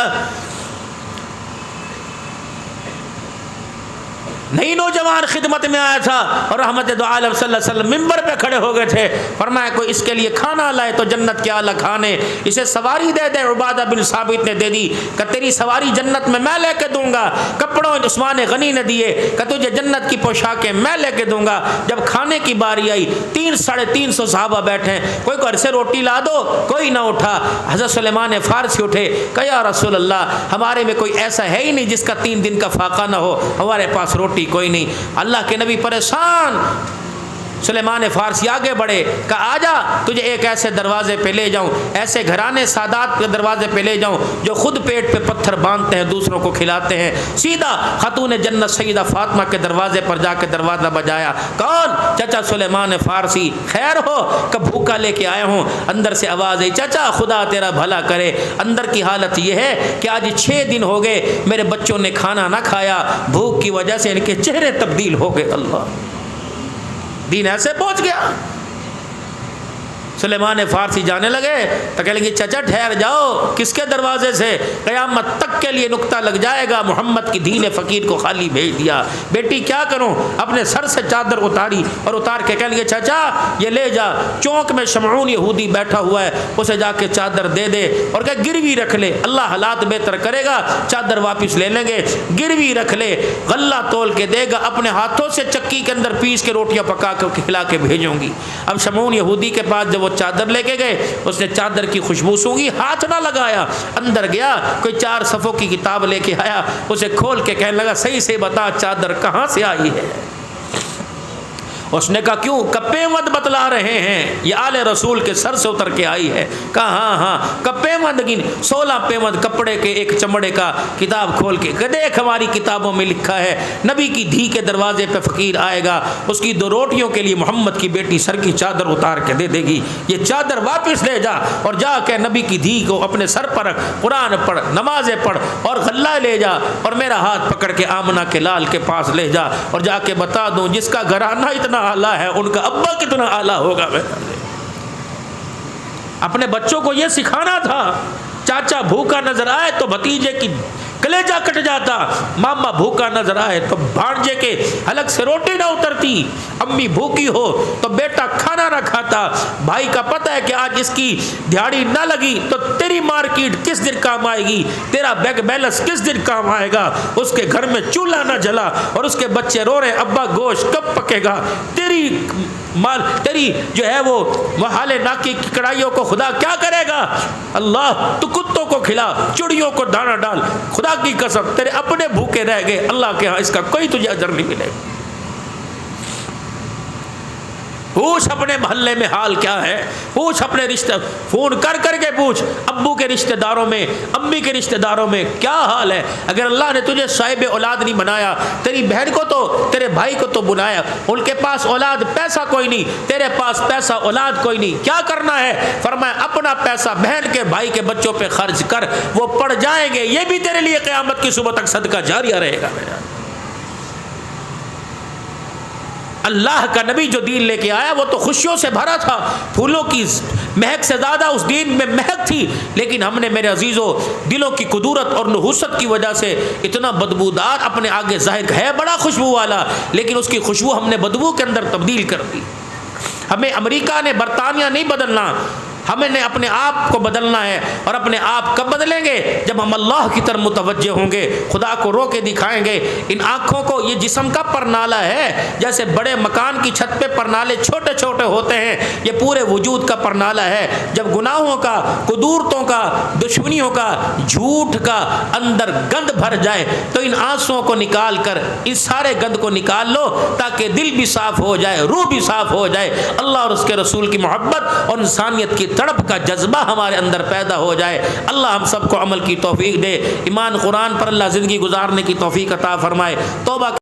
نئی نوجوان خدمت میں آیا تھا اور رحمت دو عالم صلی اللہ علیہ وسلم ممبر پہ کھڑے ہو گئے تھے. فرمایا کوئی اس کے لیے کھانا لائے تو جنت کے اعلیٰ کھانے, اسے سواری دے دے. عبادہ بن ثابت نے دے دی کہ تیری سواری جنت میں لے کے دوں گا. کپڑوں عثمان غنی نے دیے کہ تجھے جنت کی پوشاکیں میں لے کے دوں گا. جب کھانے کی باری آئی 300-350 صحابہ بیٹھے, کوئی گھر سے روٹی لا دو, کوئی نہ اٹھا. حضرت سلیمان فارسی اٹھے کہ یا رسول اللہ ہمارے میں کوئی ایسا ہے ہی نہیں جس کا 3 دن کا فاقہ نہ ہو, ہمارے پاس روٹی کوئی نہیں. اللہ کے نبی پریشان. سلیمان فارسی آگے بڑھے کہ آجا تجھے ایک ایسے دروازے پہ لے جاؤں, ایسے گھرانے سادات کے دروازے پہ لے جاؤں جو خود پیٹ پہ پتھر باندھتے ہیں, دوسروں کو کھلاتے ہیں. سیدھا خاتون جنت سیدہ فاطمہ کے دروازے پر جا کے دروازہ بجایا. کون؟ چچا سلیمان فارسی. خیر ہو کہ بھوکا لے کے آیا ہوں. اندر سے آواز آئی چچا خدا تیرا بھلا کرے. اندر کی حالت یہ ہے کہ آج 6 دن ہو گئے میرے بچوں نے کھانا نہ کھایا, بھوک کی وجہ سے ان کے چہرے تبدیل ہو گئے. اللہ دین ایسے پہنچ گیا. سلیمان فارسی جانے لگے تو کہنے لگے چچا ٹھہر جاؤ، کس کے دروازے سے؟ قیامت تک کے لیے نقطہ لگ جائے گا، محمد کی دین فقیر کو خالی بھیج دیا۔ بیٹی کیا کروں؟ اپنے سر سے چادر اتاری اور اتار کے کہنے لگے چچا یہ لے جا، چونک میں شمعون یہودی بیٹھا ہوا ہے اسے جا کے چادر دے دے اور کہ گروی رکھ لے، اللہ حالات بہتر کرے گا، چادر واپس لے لیں گے، گروی رکھ لے، غلہ تول کے دے گا، اپنے ہاتھوں سے چکی کے اندر پیس کے روٹیاں پکا کر کھلا کے بھیجوں گی۔ اب شمعون یہودی کے پاس جب وہ چادر لے کے گئے، اس نے چادر کی خوشبو سونگھی، ہاتھ نہ لگایا، اندر گیا، کوئی 4 صفوں کی کتاب لے کے آیا، اسے کھول کے کہنے لگا صحیح سے بتا چادر کہاں سے آئی ہے؟ اس نے کہا کیوں؟ کپے مند بتلا رہے ہیں، یہ آل رسول کے سر سے اتر کے آئی ہے۔ کہا ہاں کپے مند گن، 16 پیمند کپڑے کے ایک چمڑے کا کتاب کھول کے کہ دیکھ ہماری کتابوں میں لکھا ہے نبی کی دھی کے دروازے پہ فقیر آئے گا، اس کی 2 روٹیوں کے لیے محمد کی بیٹی سر کی چادر اتار کے دے دے گی، یہ چادر واپس لے جا اور جا کے نبی کی دھی کو اپنے سر پر رکھ، قرآن پڑھ، نمازیں پڑھ اور غلہ لے جا اور میرا ہاتھ پکڑ کے آمنہ کے لال کے پاس لے جا اور جا کے بتا دوں جس کا گھرانہ اتنا اعلیٰ ہے ان کا ابا کتنا اعلیٰ ہوگا۔ اپنے بچوں کو یہ سکھانا تھا، چاچا بھوکا نظر آئے تو بھتیجے کی کلیجہ کٹ جاتا، ماما بھوکا نظر آئے تو بھانجے کے حلق سے روٹی نہ اترتی، امی بھوکی ہو تو بیٹا کھانا نہ کھاتا، بھائی کا پتہ ہے کہ آج اس کی دیہڑی نہ لگی تو تیری مارکیٹ کس دن کام آئے گی، تیرا بیگ بیلنس کس دن کام آئے گا، اس کے گھر میں چولہا نہ جلا اور اس کے بچے رو رہے ابا گوشت کب پکے گا، تیری جو ہے وہ محالے ناکی کی کڑھائیوں کو خدا کیا کرے گا؟ اللہ تو کتوں کو کھلا، چڑیوں کو دانا ڈال، خدا کی قسم تیرے اپنے بھوکے رہ گئے، اللہ کے ہاں اس کا کوئی تجھے اجر نہیں ملے گا۔ پوچھ اپنے محلے میں حال کیا ہے، پوچھ اپنے رشتہ، فون کر کر کے پوچھ ابو کے رشتہ داروں میں، امی کے رشتہ داروں میں کیا حال ہے۔ اگر اللہ نے تجھے صاحب اولاد نہیں بنایا، تیری بہن کو تو، تیرے بھائی کو تو بنایا، ان کے پاس اولاد پیسہ کوئی نہیں، تیرے پاس پیسہ اولاد کوئی نہیں، کیا کرنا ہے؟ فرمایا اپنا پیسہ بہن کے بھائی کے بچوں پہ خرچ کر، وہ پڑ جائیں گے، یہ بھی تیرے لیے قیامت کی صبح تک صدقہ جاریہ رہے گا۔ اللہ کا نبی جو دین لے کے آیا وہ تو خوشیوں سے بھرا تھا، پھولوں کی مہک سے زیادہ اس دین میں مہک تھی، لیکن ہم نے میرے عزیزوں دلوں کی قدورت اور نحوست کی وجہ سے اتنا بدبودار اپنے آگے ظاہر ہے، بڑا خوشبو والا، لیکن اس کی خوشبو ہم نے بدبو کے اندر تبدیل کر دی۔ ہمیں امریکہ نے، برطانیہ نہیں بدلنا، ہمیں نے اپنے آپ کو بدلنا ہے، اور اپنے آپ کب بدلیں گے؟ جب ہم اللہ کی طرف متوجہ ہوں گے، خدا کو رو کے دکھائیں گے۔ ان آنکھوں کو، یہ جسم کا پرنالہ ہے، جیسے بڑے مکان کی چھت پہ پرنالے چھوٹے چھوٹے ہوتے ہیں، یہ پورے وجود کا پرنالہ ہے۔ جب گناہوں کا، قدورتوں کا، دشمنیوں کا، جھوٹ کا اندر گند بھر جائے تو ان آنسوؤں کو نکال کر ان سارے گند کو نکال لو، تاکہ دل بھی صاف ہو جائے، روح بھی صاف ہو جائے، اللہ اور اس کے رسول کی محبت اور انسانیت کی تڑپ کا جذبہ ہمارے اندر پیدا ہو جائے۔ اللہ ہم سب کو عمل کی توفیق دے، ایمان قرآن پر اللہ زندگی گزارنے کی توفیق عطا فرمائے، توبہ